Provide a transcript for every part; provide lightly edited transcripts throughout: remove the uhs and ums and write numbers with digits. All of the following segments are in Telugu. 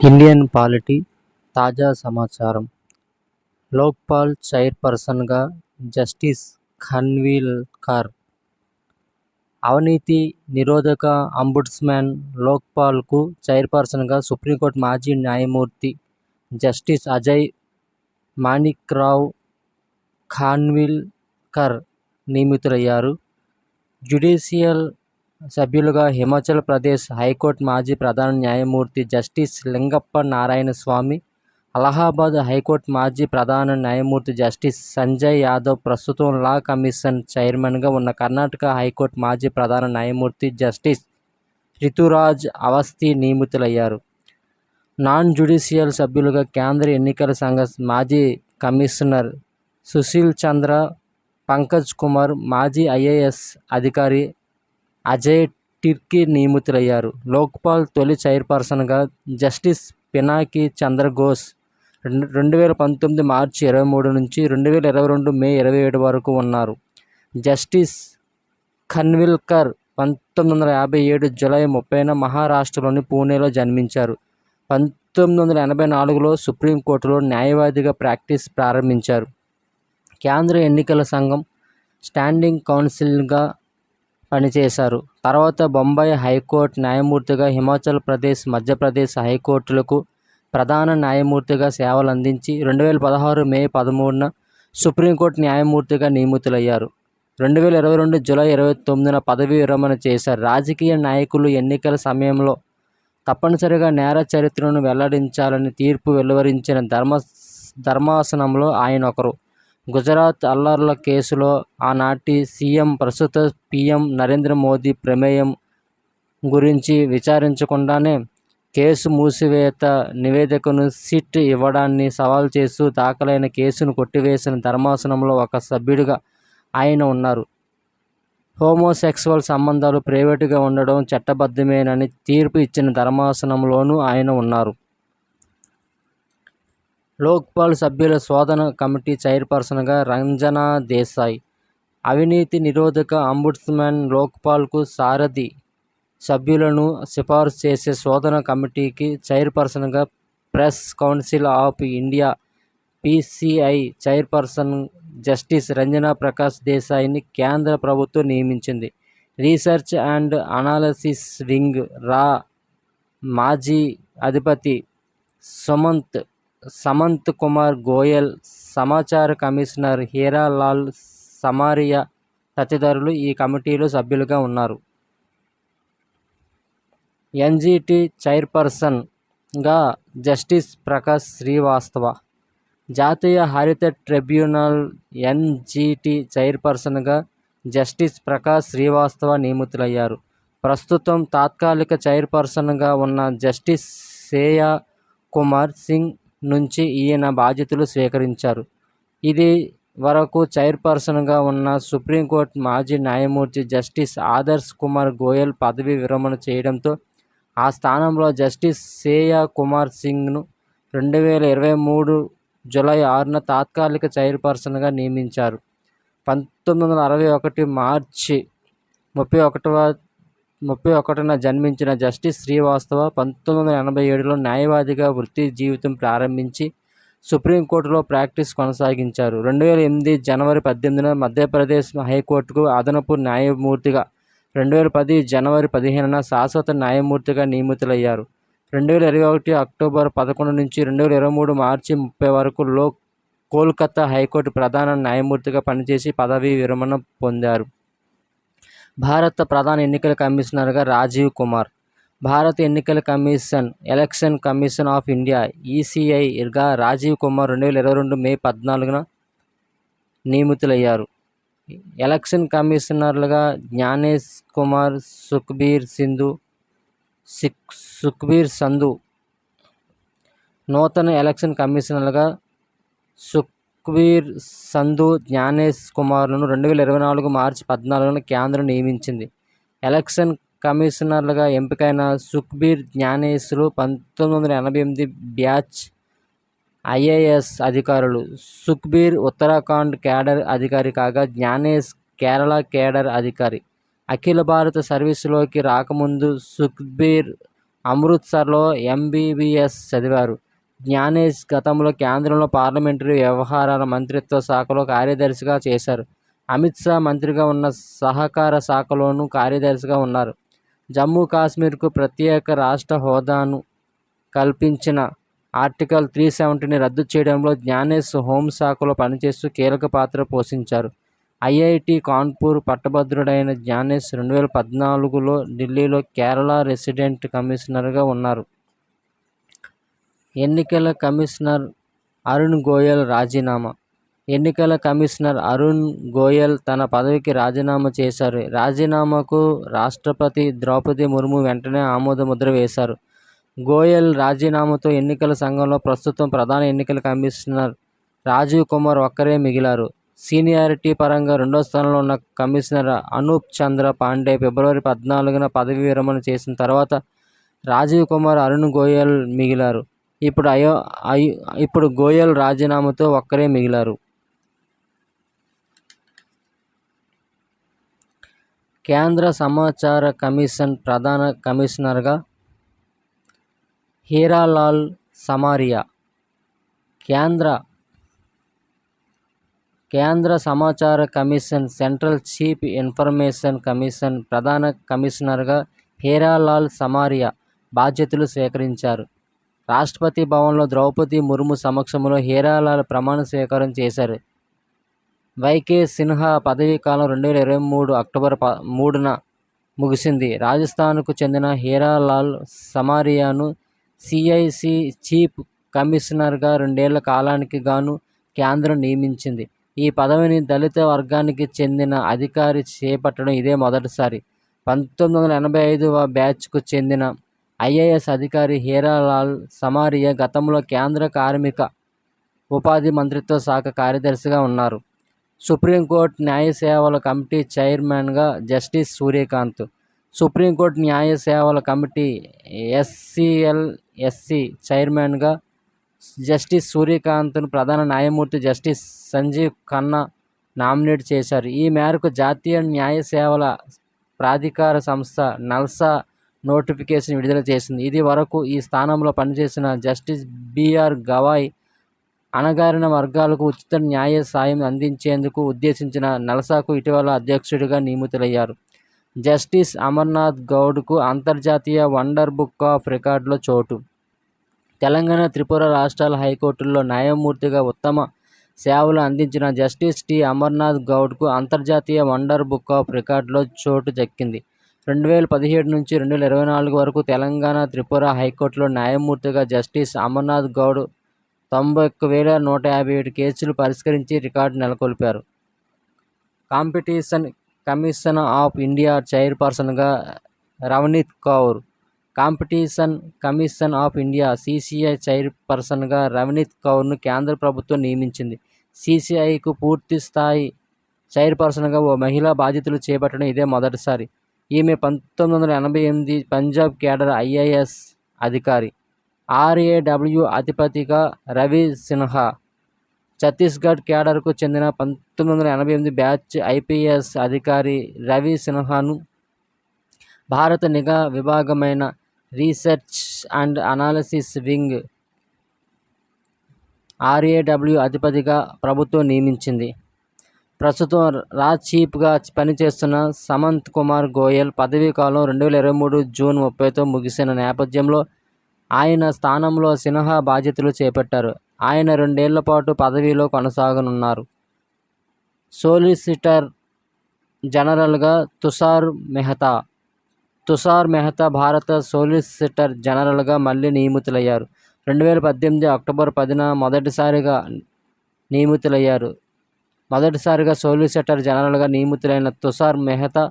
ఇండియన్ పాలిటీ తాజా సమాచారం. లోక్పాల్ చైర్పర్సన్గా జస్టిస్ ఖన్విల్కర్. అవినీతి నిరోధక అంబుడ్స్మన్ లోక్పాల్కు చైర్పర్సన్గా సుప్రీంకోర్టు మాజీ న్యాయమూర్తి జస్టిస్ అజయ్ మాణిక్రావ్ ఖాన్విల్కర్ నియమితులయ్యారు. జ్యుడిషియల్ సభ్యులుగా హిమాచల్ ప్రదేశ్ హైకోర్టు మాజీ ప్రధాన న్యాయమూర్తి జస్టిస్ లింగప్ప నారాయణ స్వామి, అలహాబాద్ హైకోర్టు మాజీ ప్రధాన న్యాయమూర్తి జస్టిస్ సంజయ్ యాదవ్, ప్రస్తుతం లా కమిషన్ చైర్మన్గా ఉన్న కర్ణాటక హైకోర్టు మాజీ ప్రధాన న్యాయమూర్తి జస్టిస్ రితురాజ్ అవస్థి నియమితులయ్యారు. నాన్ జ్యుడిషియల్ సభ్యులుగా కేంద్ర ఎన్నికల సంఘ మాజీ కమిషనర్ సుశీల్ చంద్ర, పంకజ్ కుమార్, మాజీ ఐఏఎస్ అధికారి అజయ్ టిర్కీ నియమితులయ్యారు. లోక్పాల్ తొలి చైర్పర్సన్గా జస్టిస్ పినాకి చంద్రఘోష్ 2019 మార్చి 23 నుంచి 2022 మే 27 వరకు ఉన్నారు. జస్టిస్ ఖన్విల్కర్ 1957 జూలై 30న మహారాష్ట్రలోని పూణేలో జన్మించారు. 1984లో సుప్రీంకోర్టులో న్యాయవాదిగా ప్రాక్టీస్ ప్రారంభించారు. కేంద్ర ఎన్నికల సంఘం స్టాండింగ్ కౌన్సిల్గా పనిచేశారు. తర్వాత బొంబాయి హైకోర్టు న్యాయమూర్తిగా, హిమాచల్ ప్రదేశ్, మధ్యప్రదేశ్ హైకోర్టులకు ప్రధాన న్యాయమూర్తిగా సేవలందించి 2016 మే 13న సుప్రీంకోర్టు న్యాయమూర్తిగా నియమితులయ్యారు. 2022 జూలై 29న పదవీ విరమణ చేశారు. రాజకీయ నాయకులు ఎన్నికల సమయంలో తప్పనిసరిగా నేర చరిత్రను వెల్లడించాలని తీర్పు వెలువరించిన ధర్మాసనంలో ఆయన ఒకరు. గుజరాత్ అల్లర్ల కేసులో ఆనాటి సీఎం, ప్రస్తుత పీఎం నరేంద్ర మోదీ ప్రమేయం గురించి విచారించకుండానే కేసు మూసివేత నివేదికను సిట్ ఇవ్వడాన్ని సవాల్ చేస్తూ దాఖలైన కేసును కొట్టివేసిన ధర్మాసనంలో ఒక సభ్యుడిగా ఆయన ఉన్నారు. హోమోసెక్సువల్ సంబంధాలు ప్రైవేటుగా ఉండడం చట్టబద్ధమేనని తీర్పు ఇచ్చిన ధర్మాసనంలోనూ ఆయన ఉన్నారు. లోక్పాల్ సభ్యుల శోధన కమిటీ చైర్పర్సన్గా రంజనా దేశాయ్. అవినీతి నిరోధక అంబుడ్స్మన్ లోక్పాల్కు సారథి. సభ్యులను సిఫారసు చేసే శోధన కమిటీకి చైర్పర్సన్గా press council of India (PCI) chairperson justice Ranjana Prakash దేశాయ్ని కేంద్ర ప్రభుత్వం నియమించింది. రీసెర్చ్ అండ్ అనాలిసిస్ వింగ్ (రా) మాజీ అధిపతి సమంత్ కుమార్ గోయల్, సమాచార కమిషనర్ హీరాలాల్ సమారియా తదితరులు ఈ కమిటీలో సభ్యులుగా ఉన్నారు. ఎన్జీటీ చైర్పర్సన్గా జస్టిస్ ప్రకాష్ శ్రీవాస్తవ. జాతీయ హరిత ట్రిబ్యునల్ (ఎన్జీటీ) చైర్పర్సన్గా జస్టిస్ ప్రకాష్ శ్రీవాస్తవ నియమితులయ్యారు. ప్రస్తుతం తాత్కాలిక చైర్పర్సన్గా ఉన్న జస్టిస్ శ్రేయా కుమార్ సింగ్ నుంచి ఈయన బాధ్యతలు స్వీకరించారు. ఇది వరకు చైర్పర్సన్గా ఉన్న సుప్రీంకోర్టు మాజీ న్యాయమూర్తి జస్టిస్ ఆదర్శ్ కుమార్ గోయల్ పదవీ విరమణ చేయడంతో ఆ స్థానంలో జస్టిస్ శ్రేయా కుమార్ సింగ్ను 2023 జూలై 6న తాత్కాలిక చైర్పర్సన్గా నియమించారు. 1961 మార్చి 31న జన్మించిన జస్టిస్ శ్రీవాస్తవ 1987లో న్యాయవాదిగా వృత్తి జీవితం ప్రారంభించి సుప్రీంకోర్టులో ప్రాక్టీస్ కొనసాగించారు. 2008 జనవరి 18న మధ్యప్రదేశ్ హైకోర్టుకు అదనపు న్యాయమూర్తిగా, 2010 జనవరి 15న శాశ్వత న్యాయమూర్తిగా నియమితులయ్యారు. 2021 అక్టోబర్ 11 నుంచి 2023 మార్చి 30 వరకు కోల్కతా హైకోర్టు ప్రధాన న్యాయమూర్తిగా పనిచేసి పదవీ విరమణ పొందారు. భారత ప్రధాన ఎన్నికల కమిషనర్గా రాజీవ్ కుమార్. భారత ఎన్నికల commission election commission of India (ఈసీఐ)గా రాజీవ్ కుమార్ 2022 మే 14న నియమితులయ్యారు. ఎలక్షన్ కమిషనర్లుగా జ్ఞానేష్ కుమార్, సుఖ్బీర్ సంధు. నూతన ఎలక్షన్ కమిషనర్లుగా సుఖ్బీర్ సంధు, జ్ఞానేష్ కుమార్లను 2024 మార్చి 14న కేంద్రం నియమించింది. ఎలక్షన్ కమిషనర్లుగా ఎంపికైన సుఖ్బీర్, జ్ఞానేశ్లు 1988 బ్యాచ్ ఐఏఎస్ అధికారులు. సుఖ్బీర్ ఉత్తరాఖండ్ కేడర్ అధికారి కాగా, జ్ఞానేష్ కేరళ కేడర్ అధికారి. అఖిల భారత సర్వీసులోకి రాకముందు సుఖ్బీర్ అమృత్సర్లో ఎంబీబీఎస్ చదివారు. జ్ఞానేష్ గతంలో కేంద్రంలో పార్లమెంటరీ వ్యవహారాల మంత్రిత్వ శాఖలో కార్యదర్శిగా చేశారు. అమిత్ షా మంత్రిగా ఉన్న సహకార శాఖలోనూ కార్యదర్శిగా ఉన్నారు. జమ్మూ కాశ్మీర్కు ప్రత్యేక రాష్ట్ర హోదాను కల్పించిన ఆర్టికల్ 370ని రద్దు చేయడంలో జ్ఞానేష్ హోంశాఖలో పనిచేస్తూ కీలక పాత్ర పోషించారు. ఐఐటి కాన్పూర్ పట్టభద్రుడైన జ్ఞానేష్ 2014లో ఢిల్లీలో కేరళ రెసిడెంట్ కమిషనర్గా ఉన్నారు. ఎన్నికల కమిషనర్ అరుణ్ గోయల్ రాజీనామా. ఎన్నికల కమిషనర్ అరుణ్ గోయల్ తన పదవికి రాజీనామా చేశారు. రాజీనామాకు రాష్ట్రపతి ద్రౌపది ముర్ము వెంటనే ఆమోదముద్ర వేశారు. గోయల్ రాజీనామాతో ఎన్నికల సంఘంలో ప్రస్తుతం ప్రధాన ఎన్నికల కమిషనర్ రాజీవ్ కుమార్ ఒక్కరే మిగిలారు. సీనియారిటీ పరంగా రెండో స్థానంలో ఉన్న కమిషనర్ అనూప్ చంద్ర పాండే ఫిబ్రవరి 14న పదవీ విరమణ చేసిన తర్వాత రాజీవ్ కుమార్, అరుణ్ గోయల్ మిగిలారు. ఇప్పుడు గోయల్ రాజీనామాతో ఒక్కరే మిగిలారు. కేంద్ర సమాచార కమిషన్ ప్రధాన కమిషనర్గా హీరాలాల్ సమారియా. కేంద్ర సమాచార commission central chief information commission ప్రధాన కమిషనర్గా హీరాలాల్ సమారియా బాధ్యతలు స్వీకరించారు. రాష్ట్రపతి భవన్లో ద్రౌపది ముర్ము సమక్షంలో హీరాలాల్ ప్రమాణ స్వీకారం చేశారు. వైకే సిన్హా పదవీ కాలం 2023 అక్టోబర్ 3న ముగిసింది. రాజస్థాన్కు చెందిన హీరాలాల్ సమారియాను సిఐసి చీఫ్ కమిషనర్గా 2 ఏళ్ల కాలానికి గాను కేంద్రం నియమించింది. ఈ పదవిని దళిత వర్గానికి చెందిన అధికారి చేపట్టడం ఇదే మొదటిసారి. 1985వ బ్యాచ్కు చెందిన ఐఏఎస్ అధికారి హీరాలాల్ సమారియా గతంలో కేంద్ర కార్మిక ఉపాధి మంత్రిత్వ శాఖ కార్యదర్శిగా ఉన్నారు. సుప్రీంకోర్టు న్యాయ సేవల కమిటీ చైర్మన్గా జస్టిస్ సూర్యకాంత్. సుప్రీంకోర్టు న్యాయ సేవల కమిటీ ఎస్సీఎల్ఎస్సీ చైర్మన్గా జస్టిస్ సూర్యకాంత్ను ప్రధాన న్యాయమూర్తి జస్టిస్ సంజీవ్ ఖన్నా నామినేట్ చేశారు. ఈ మేరకు జాతీయ న్యాయ సేవల ప్రాధికార సంస్థ నల్సా నోటిఫికేషన్ విడుదల చేసింది. ఇది వరకు ఈ స్థానంలో పనిచేసిన జస్టిస్ బిఆర్ గవాయ్ అణగారిన వర్గాలకు ఉచిత న్యాయ సాయం అందించేందుకు ఉద్దేశించిన నల్సాకు ఇటీవల అధ్యక్షుడిగా నియమితులయ్యారు. జస్టిస్ అమర్నాథ్ గౌడ్కు అంతర్జాతీయ వండర్ బుక్ ఆఫ్ రికార్డులో చోటు. తెలంగాణ, త్రిపుర రాష్ట్రాల హైకోర్టుల్లో న్యాయమూర్తిగా ఉత్తమ సేవలు అందించిన జస్టిస్ టి అమర్నాథ్ గౌడ్కు అంతర్జాతీయ వండర్ బుక్ ఆఫ్ రికార్డులో చోటు దక్కింది. 2017 నుంచి 2024 వరకు తెలంగాణ, త్రిపుర హైకోర్టులో న్యాయమూర్తిగా జస్టిస్ అమర్నాథ్ గౌడ్ 91,157 కేసులు పరిష్కరించి రికార్డు నెలకొల్పారు. కాంపిటీషన్ కమిషన్ ఆఫ్ ఇండియా చైర్పర్సన్గా Ravneet Kaur. Competition commission of India CCI చైర్పర్సన్గా రవనీత్ కౌర్ను కేంద్ర ప్రభుత్వం నియమించింది. సిసిఐకు పూర్తి స్థాయి చైర్పర్సన్గా ఓ మహిళ బాధ్యతలు చేపట్టడం ఇదే మొదటిసారి. ఈమె 1988 పంజాబ్ కేడర్ ఐఏఎస్ అధికారి. ఆర్ఏడబ్ల్యూ అధిపతిగా రవి సిన్హా. ఛత్తీస్గఢ్ కేడర్కు చెందిన 1988 బ్యాచ్ ఐపీఎస్ అధికారి రవి సిన్హాను భారత నిఘా విభాగమైన research and analysis wing RAW అధిపతిగా ప్రభుత్వం నియమించింది. ప్రస్తుతం చీఫ్గా పనిచేస్తున్న సమంత్ కుమార్ గోయల్ పదవీ కాలం 2023 జూన్ 30తో ముగిసిన నేపథ్యంలో ఆయన స్థానంలో సిన్హా బాధ్యతలు చేపట్టారు. ఆయన 2 ఏళ్ల పాటు పదవీలో కొనసాగనున్నారు. సోలిసిటర్ జనరల్గా తుషార్ మెహతా. తుషార్ మెహతా భారత సోలిసిటర్ జనరల్గా మళ్లీ నియమితులయ్యారు. 2018 అక్టోబర్ 10న మొదటిసారిగా సోలిసిటర్ జనరల్గా నియమితులైన తుషార్ మెహతా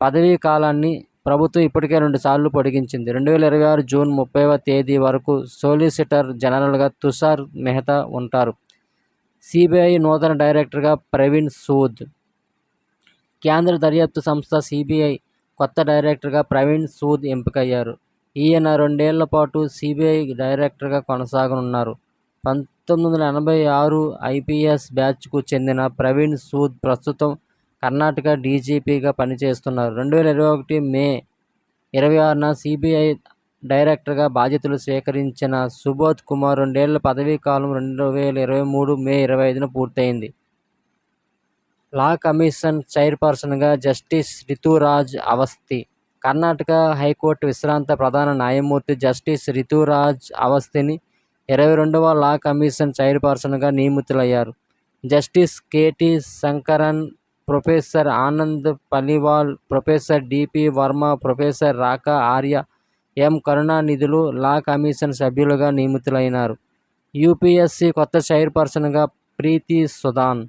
పదవీ కాలాన్ని ప్రభుత్వం ఇప్పటికే 2 సార్లు పొడిగించింది. 2026 జూన్ 30వ తేదీ వరకు సోలిసిటర్ జనరల్గా తుషార్ మెహతా ఉంటారు. సిబిఐ నూతన డైరెక్టర్గా ప్రవీణ్ సూద్. కేంద్ర దర్యాప్తు సంస్థ సిబిఐ కొత్త డైరెక్టర్గా ప్రవీణ్ సూద్ ఎంపికయ్యారు. ఈయన 2 ఏళ్ల పాటు సిబిఐ డైరెక్టర్గా కొనసాగనున్నారు. 1986 ఐపీఎస్ బ్యాచ్కు చెందిన ప్రవీణ్ సూద్ ప్రస్తుతం కర్ణాటక డీజీపీగా పనిచేస్తున్నారు. 2021 మే 26న సిబిఐ డైరెక్టర్గా బాధ్యతలు స్వీకరించిన సుబోధ్ కుమార్ 2 ఏళ్ల పదవీ కాలం 2023 మే 25న పూర్తయింది. లా కమిషన్ చైర్పర్సన్గా జస్టిస్ రితురాజ్ అవస్థి. కర్ణాటక హైకోర్టు విశ్రాంత ప్రధాన న్యాయమూర్తి జస్టిస్ రితురాజ్ అవస్థిని 22వ లా కమిషన్ చైర్పర్సన్గా నియమితులయ్యారు. Justice KT Sankaran, professor Anand Paliwal, professor DP Verma, professor Raka Arya, M కరుణానిధులు లా కమిషన్ సభ్యులుగా నియమితులైనారు. యూపీఎస్సీ కొత్త చైర్పర్సన్గా ప్రీతి సుదాన్.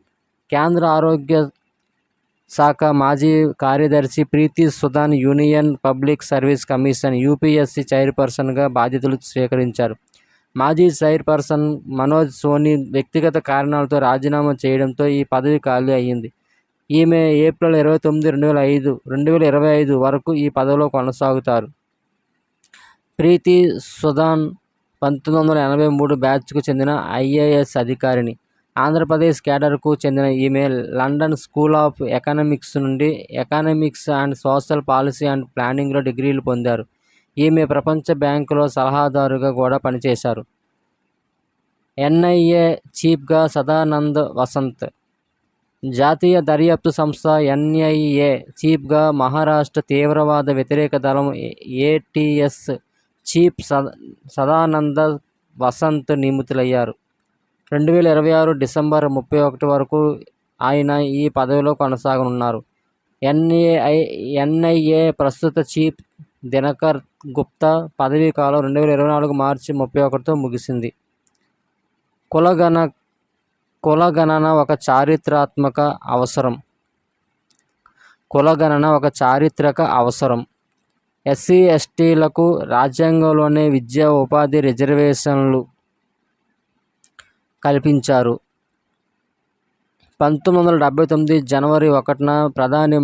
కేంద్ర ఆరోగ్య శాఖ మాజీ కార్యదర్శి Preeti Sudan union public service commission UPSC చైర్పర్సన్గా బాధ్యతలు స్వీకరించారు. మాజీ చైర్పర్సన్ మనోజ్ సోని వ్యక్తిగత కారణాలతో రాజీనామా చేయడంతో ఈ పదవి ఖాళీ అయ్యింది. ఈమె ఏప్రిల్ 29, 2025 వరకు ఈ పదవిలో కొనసాగుతారు. ప్రీతి సుదాన్ 1983 బ్యాచ్కు చెందిన ఐఏఎస్ అధికారిని. ఆంధ్రప్రదేశ్ కేడర్కు చెందిన ఈమె లండన్ స్కూల్ ఆఫ్ ఎకనామిక్స్ నుండి economics and social policy and ప్లానింగ్లో డిగ్రీలు పొందారు. ఈమె ప్రపంచ బ్యాంకులో సలహాదారుగా కూడా పనిచేశారు. ఎన్ఐఏ చీఫ్గా సదానంద్ వసంత్. జాతీయ దర్యాప్తు సంస్థ ఎన్ఐఏ చీఫ్గా మహారాష్ట్ర తీవ్రవాద వ్యతిరేక దళం ఏటీఎస్ చీఫ్ సదానంద వసంత్ నియమితులయ్యారు. 2026 డిసెంబర్ 31 వరకు ఆయన ఈ పదవిలో కొనసాగనున్నారు. ఎన్ఐఏ ప్రస్తుత చీఫ్ దినకర్ గుప్తా పదవీ కాలం 2024 మార్చి 31తో ముగిసింది. కులగణన ఒక చారిత్రాత్మక అవసరం. కులగణన ఒక చారిత్రక అవసరం. ఎస్సీ ఎస్టీలకు రాజ్యాంగంలోనే విద్యా ఉపాధి రిజర్వేషన్లు కల్పించారు. 1979 జనవరి 1న ప్రధాని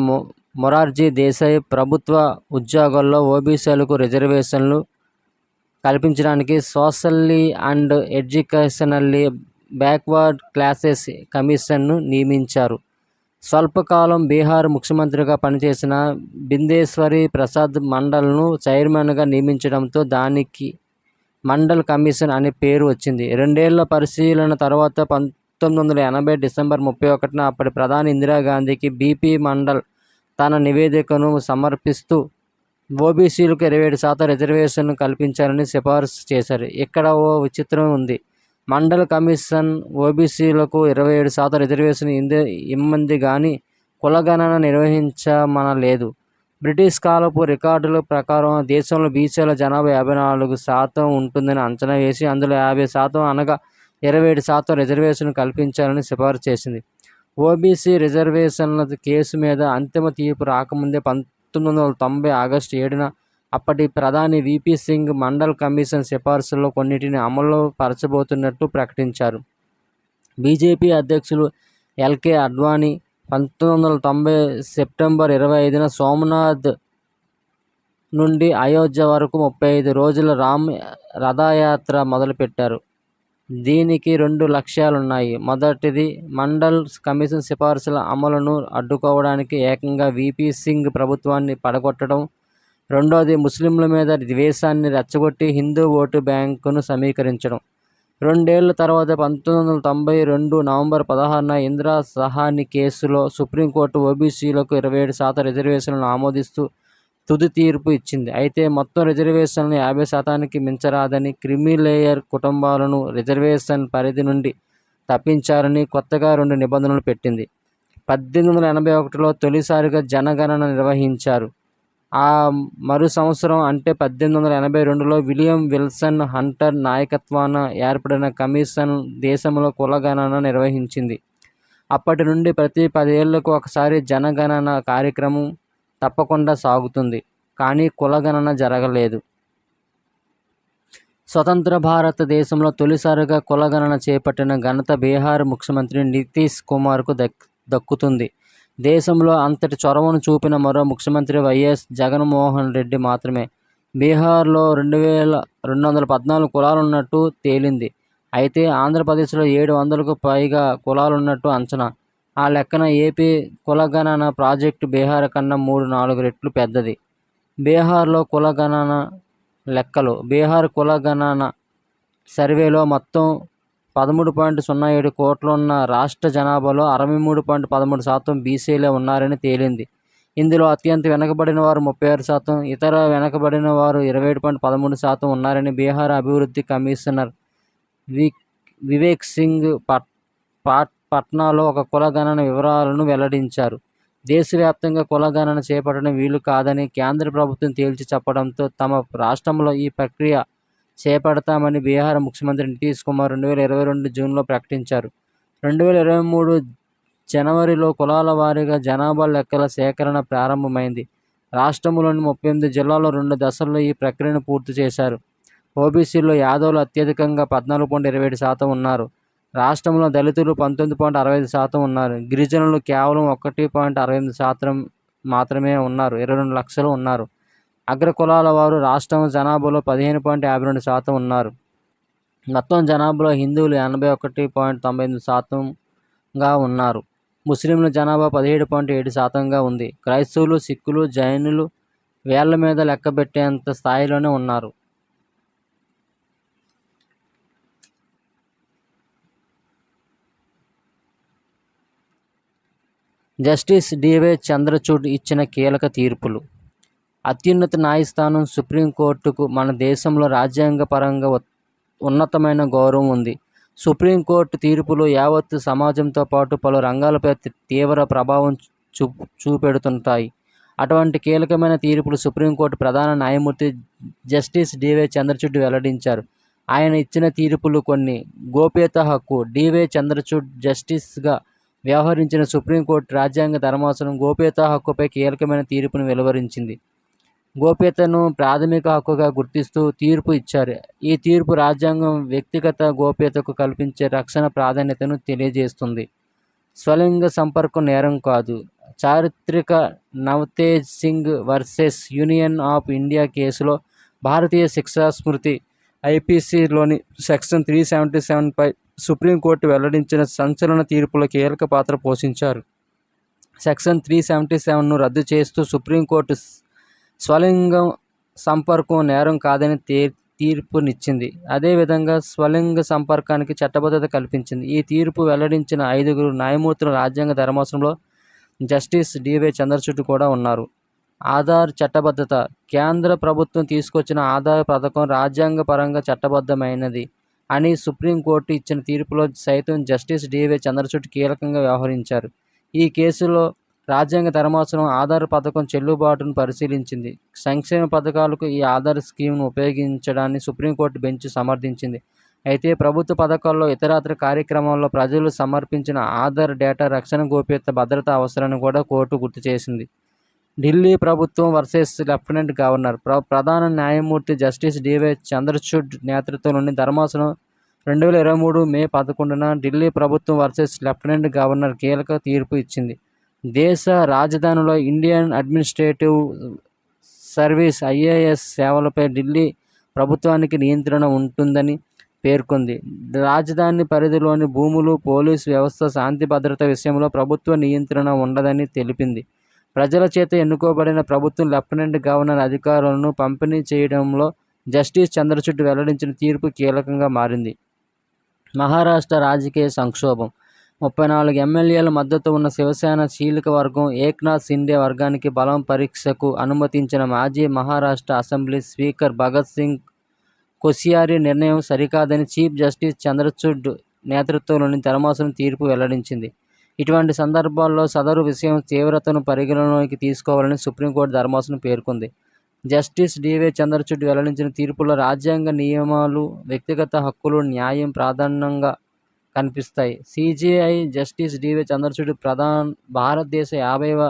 మొరార్జీ దేశాయ్ ప్రభుత్వ ఉద్యోగాల్లో ఓబీసీలకు రిజర్వేషన్లు కల్పించడానికి socially and educationally backward classes కమిషన్ను నియమించారు. స్వల్పకాలం బీహార్ ముఖ్యమంత్రిగా పనిచేసిన బిందేశ్వరి ప్రసాద్ మండల్ను చైర్మన్గా నియమించడంతో దానికి మండల్ కమిషన్ అనే పేరు వచ్చింది. 2 ఏళ్ల పరిశీలన తర్వాత 1980 డిసెంబర్ 31న అప్పటి ప్రధాని ఇందిరాగాంధీకి బీపీ మండల్ తన నివేదికను సమర్పిస్తూ ఓబీసీలకు 27% రిజర్వేషన్ కల్పించాలని సిఫారసు చేశారు. ఇక్కడ ఓ విచిత్రం ఉంది. మండల్ కమిషన్ ఓబీసీలకు 27% రిజర్వేషన్ ఇమ్మంది కానీ కులగణన నిర్వహించమనలేదు. బ్రిటిష్ కాలపు రికార్డుల ప్రకారం దేశంలో బీసీల జనాభా 54% ఉంటుందని అంచనా వేసి అందులో 50% అనగా 27% రిజర్వేషన్ కల్పించాలని సిఫారసు చేసింది. ఓబీసీ రిజర్వేషన్ల కేసు మీద అంతిమ తీర్పు రాకముందే 1990 ఆగస్టు 7న అప్పటి ప్రధాని వీపీ సింగ్ మండల్ కమిషన్ సిఫార్సుల్లో కొన్నిటిని అమలు పరచబోతున్నట్టు ప్రకటించారు. బీజేపీ అధ్యక్షులు ఎల్కే అడ్వాణీ 1990 సెప్టెంబర్ 25న సోమనాథ్ నుండి అయోధ్య వరకు 35 రోజుల రామ్ రథయాత్ర మొదలుపెట్టారు. దీనికి 2 లక్ష్యాలున్నాయి. మొదటిది, మండల్ కమిషన్ సిఫార్సుల అమలును అడ్డుకోవడానికి ఏకంగా వీపీ సింగ్ ప్రభుత్వాన్ని పడగొట్టడం. రెండోది, ముస్లింల మీద ద్వేషాన్ని రెచ్చగొట్టి హిందూ ఓటు బ్యాంకును సమీకరించడం. 2 ఏళ్ల తర్వాత 1992 నవంబర్ 16న ఇందిరా సహాని కేసులో సుప్రీంకోర్టు ఓబీసీలకు 27% రిజర్వేషన్లను ఆమోదిస్తూ తుది తీర్పు ఇచ్చింది. అయితే మొత్తం రిజర్వేషన్లను 50%కి మించరాదని, క్రిమీలేయర్ కుటుంబాలను రిజర్వేషన్ పరిధి నుండి తప్పించాలని కొత్తగా 2 నిబంధనలు పెట్టింది. 1881లో తొలిసారిగా జనగణన నిర్వహించారు. ఆ మరు సంవత్సరం అంటే 1882లో విలియం విల్సన్ హంటర్ నాయకత్వాన ఏర్పడిన కమిషన్ దేశంలో కులగణన నిర్వహించింది. అప్పటి నుండి ప్రతి 10 ఏళ్లకు ఒకసారి జనగణన కార్యక్రమం తప్పకుండా సాగుతుంది. కానీ కులగణన జరగలేదు. స్వతంత్ర భారతదేశంలో తొలిసారిగా కులగణన చేపట్టిన ఘనత బీహార్ ముఖ్యమంత్రి నితీష్ కుమార్కు దక్కుతుంది. దేశంలో అంతటి చొరవను చూపిన మరో ముఖ్యమంత్రి వైఎస్ జగన్మోహన్ రెడ్డి మాత్రమే. బీహార్లో 2214 కులాలున్నట్టు తేలింది. అయితే ఆంధ్రప్రదేశ్లో 700కు పైగా కులాలున్నట్టు అంచనా. ఆ లెక్కన ఏపీ కులగణన ప్రాజెక్టు బీహార్ కన్నా 3-4 రెట్లు పెద్దది. బీహార్లో కులగణన లెక్కలు. బీహార్ కులగణన సర్వేలో మొత్తం 13.07 కోట్లున్న రాష్ట్ర జనాభాలో 63.13% బీసీలే ఉన్నారని తేలింది. ఇందులో అత్యంత వెనుకబడిన వారు 36%, ఇతర వెనుకబడిన వారు 27.13% ఉన్నారని బీహార్ అభివృద్ధి కమిషనర్ వివేక్ సింగ్ పాట్నాలో ఒక కులగణన వివరాలను వెల్లడించారు. దేశవ్యాప్తంగా కులగణన చేపట్టడం వీలు కాదని కేంద్ర ప్రభుత్వం తేల్చి చెప్పడంతో తమ రాష్ట్రంలో ఈ ప్రక్రియ చేపడతామని బీహార్ ముఖ్యమంత్రి నితీష్ కుమార్ 2022 జూన్లో ప్రకటించారు. 2023 జనవరిలో కులాల వారీగా జనాభా లెక్కల సేకరణ ప్రారంభమైంది. రాష్ట్రంలోని 38 జిల్లాల్లో 2 దశల్లో ఈ ప్రక్రియను పూర్తి చేశారు. ఓబీసీల్లో యాదవులు అత్యధికంగా 14.27% ఉన్నారు. రాష్ట్రంలో దళితులు 19.65% ఉన్నారు. గిరిజనులు కేవలం 1.68% మాత్రమే ఉన్నారు. 22 లక్షలు ఉన్నారు. అగ్ర కులాల వారు రాష్ట్రం జనాభాలో 15.52% ఉన్నారు. మొత్తం జనాభాలో హిందువులు 81.98%గా ఉన్నారు. ముస్లింల జనాభా 17.7%గా ఉంది. క్రైస్తవులు, సిక్కులు, జైనులు వేళ్ల మీద లెక్కబెట్టేంత స్థాయిలోనే ఉన్నారు. జస్టిస్ డివై చంద్రచూడ్ ఇచ్చిన కీలక తీర్పులు. అత్యున్నత న్యాయస్థానం సుప్రీంకోర్టుకు మన దేశంలో రాజ్యాంగపరంగా ఉన్నతమైన గౌరవం ఉంది. సుప్రీంకోర్టు తీర్పులు యావత్తు సమాజంతో పాటు పలు రంగాలపై తీవ్ర ప్రభావం చూపెడుతుంటాయి. అటువంటి కీలకమైన తీర్పులు సుప్రీంకోర్టు ప్రధాన న్యాయమూర్తి జస్టిస్ డివై చంద్రచూడ్ వెల్లడించారు. ఆయన ఇచ్చిన తీర్పులు కొన్ని. గోప్యత హక్కు. డివై చంద్రచూడ్ జస్టిస్గా వ్యవహరించిన సుప్రీంకోర్టు రాజ్యాంగ ధర్మాసనం గోప్యతా హక్కుపై కీలకమైన తీర్పును వెలువరించింది. గోప్యతను ప్రాథమిక హక్కుగా గుర్తిస్తూ తీర్పు ఇచ్చారు. ఈ తీర్పు రాజ్యాంగం వ్యక్తిగత గోప్యతకు కల్పించే రక్షణ ప్రాధాన్యతను తెలియజేస్తుంది. స్వలింగ సంపర్కం నేరం కాదు. చారిత్రక Navtej Singh versus union of India కేసులో భారతీయ శిక్షా స్మృతి ఐపీసీలోని సెక్షన్ 377పై సుప్రీంకోర్టు వెల్లడించిన సంచలన తీర్పులో కీలక పాత్ర పోషించారు. సెక్షన్ 377ను రద్దు చేస్తూ సుప్రీంకోర్టు స్వలింగం సంపర్కం నేరం కాదని తీర్పునిచ్చింది. అదేవిధంగా స్వలింగ సంపర్కానికి చట్టబద్ధత కల్పించింది. ఈ తీర్పు వెల్లడించిన 5 న్యాయమూర్తుల రాజ్యాంగ ధర్మాసనంలో జస్టిస్ డివై చంద్రచూడ్ కూడా ఉన్నారు. ఆధార్ చట్టబద్ధత. కేంద్ర ప్రభుత్వం తీసుకొచ్చిన ఆధార్ పథకం రాజ్యాంగపరంగా చట్టబద్ధమైనది అని సుప్రీంకోర్టు ఇచ్చిన తీర్పులో సైతం జస్టిస్ డివై చంద్రచూడ్ కీలకంగా వ్యవహరించారు. ఈ కేసులో రాజ్యాంగ ధర్మాసనం ఆధార్ పథకం చెల్లుబాటును పరిశీలించింది. సంక్షేమ పథకాలకు ఈ ఆధార్ స్కీమ్ను ఉపయోగించడాన్ని సుప్రీంకోర్టు బెంచ్ సమర్థించింది. అయితే ప్రభుత్వ పథకాల్లో ఇతరత్ర కార్యక్రమాల్లో ప్రజలు సమర్పించిన ఆధార్ డేటా రక్షణ, గోప్యత, భద్రత అవసరాన్ని కూడా కోర్టు గుర్తు చేసింది. ఢిల్లీ ప్రభుత్వం వర్సెస్ లెఫ్టినెంట్ గవర్నర్. ప్రధాన న్యాయమూర్తి జస్టిస్ డివై చంద్రచూడ్ నేతృత్వంలోని ధర్మాసనం 2023 మే 11న ఢిల్లీ ప్రభుత్వం వర్సెస్ లెఫ్టినెంట్ గవర్నర్ కీలక తీర్పు ఇచ్చింది. దేశ రాజధానిలో ఇండియన్ అడ్మినిస్ట్రేటివ్ సర్వీస్ ఐఏఎస్ సేవలపై ఢిల్లీ ప్రభుత్వానికి నియంత్రణ ఉంటుందని పేర్కొంది. రాజధాని పరిధిలోని భూములు, పోలీసు వ్యవస్థ, శాంతి భద్రత విషయంలో ప్రభుత్వ నియంత్రణ ఉండదని తెలిపింది. ప్రజల చేత ఎన్నుకోబడిన ప్రభుత్వం లెఫ్టినెంట్ గవర్నర్ అధికారులను పంపిణీ చేయడంలో జస్టిస్ చంద్రచూడ్ వెల్లడించిన తీర్పు కీలకంగా మారింది. మహారాష్ట్ర రాజకీయ సంక్షోభం. 34 ఎమ్మెల్యేల మద్దతు ఉన్న శివసేన చీలిక వర్గం ఏక్నాథ్ షిండే వర్గానికి బలం పరీక్షకు అనుమతించిన మాజీ మహారాష్ట్ర అసెంబ్లీ స్పీకర్ భగత్ సింగ్ కోశ్యారీ నిర్ణయం సరికాదని చీఫ్ జస్టిస్ చంద్రచూడ్ నేతృత్వంలోని ధర్మాసనం తీర్పు వెల్లడించింది. ఇటువంటి సందర్భాల్లో సదరు విషయం తీవ్రతను పరిగణలోకి తీసుకోవాలని సుప్రీంకోర్టు ధర్మాసనం పేర్కొంది. జస్టిస్ డివై చంద్రచూడ్ వెల్లడించిన తీర్పులో రాజ్యాంగ నియమాలు, వ్యక్తిగత హక్కులు, న్యాయం ప్రాధాన్యంగా కనిపిస్తాయి. సిజేఐ జస్టిస్ డివై చంద్రచూడ్ భారతదేశ 50వ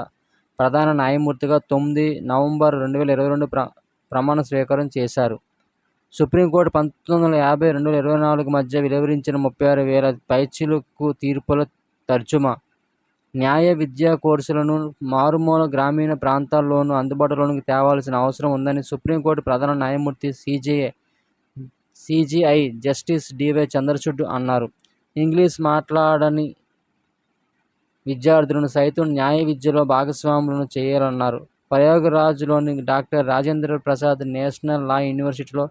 ప్రధాన న్యాయమూర్తిగా 9 నవంబర్ 2022 ప్రమాణ స్వీకారం చేశారు. సుప్రీంకోర్టు 1950-2024 మధ్య వెలువరించిన 36,000 పైచిలుకు తీర్పుల తర్జుమా. న్యాయ విద్యా కోర్సులను మారుమూల గ్రామీణ ప్రాంతాల్లోనూ అందుబాటులోకి తేవాల్సిన అవసరం ఉందని సుప్రీంకోర్టు ప్రధాన న్యాయమూర్తి సిజేఐ జస్టిస్ డివై చంద్రచూడ్ అన్నారు. ఇంగ్లీష్ మాట్లాడని విద్యార్థులను సైతం న్యాయ విద్యలో భాగస్వాములను చేయాలన్నారు. ప్రయాగ్రాజ్లోని డాక్టర్ రాజేంద్ర ప్రసాద్ నేషనల్ లా యూనివర్సిటీలో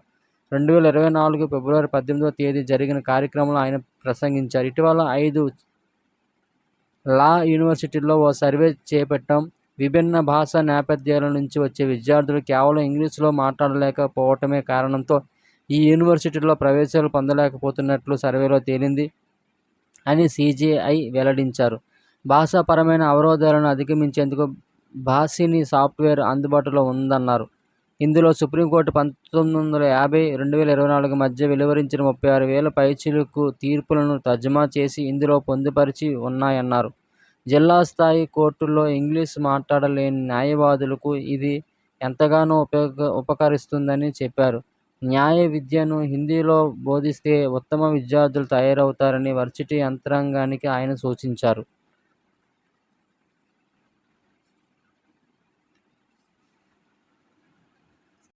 2024 ఫిబ్రవరి 18వ తేదీ జరిగిన కార్యక్రమంలో ఆయన ప్రసంగించారు. ఇటీవల 5 లా యూనివర్సిటీల్లో ఓ సర్వే చేపట్టాం. విభిన్న భాషా నేపథ్యాల నుంచి వచ్చే విద్యార్థులు కేవలం ఇంగ్లీషులో మాట్లాడలేకపోవటమే కారణంతో ఈ యూనివర్సిటీల్లో ప్రవేశాలు పొందలేకపోతున్నట్లు సర్వేలో తేలింది అని సిజేఐ వెల్లడించారు. భాషాపరమైన అవరోధాలను అధిగమించేందుకు భాషిని సాఫ్ట్వేర్ అందుబాటులో ఉందన్నారు. ఇందులో సుప్రీంకోర్టు 1950, 2024 మధ్య వెలువరించిన 36,000 పైచిలుకు తీర్పులను తర్జుమా చేసి ఇందులో పొందుపరిచి ఉన్నాయన్నారు. జిల్లా స్థాయి కోర్టుల్లో ఇంగ్లీష్ మాట్లాడలేని న్యాయవాదులకు ఇది ఎంతగానో ఉపకరిస్తుందని చెప్పారు. న్యాయ విద్యను హిందీలో బోధిస్తే ఉత్తమ విద్యార్థులు తయారవుతారని వర్సిటీ యంత్రాంగానికి ఆయన సూచించారు.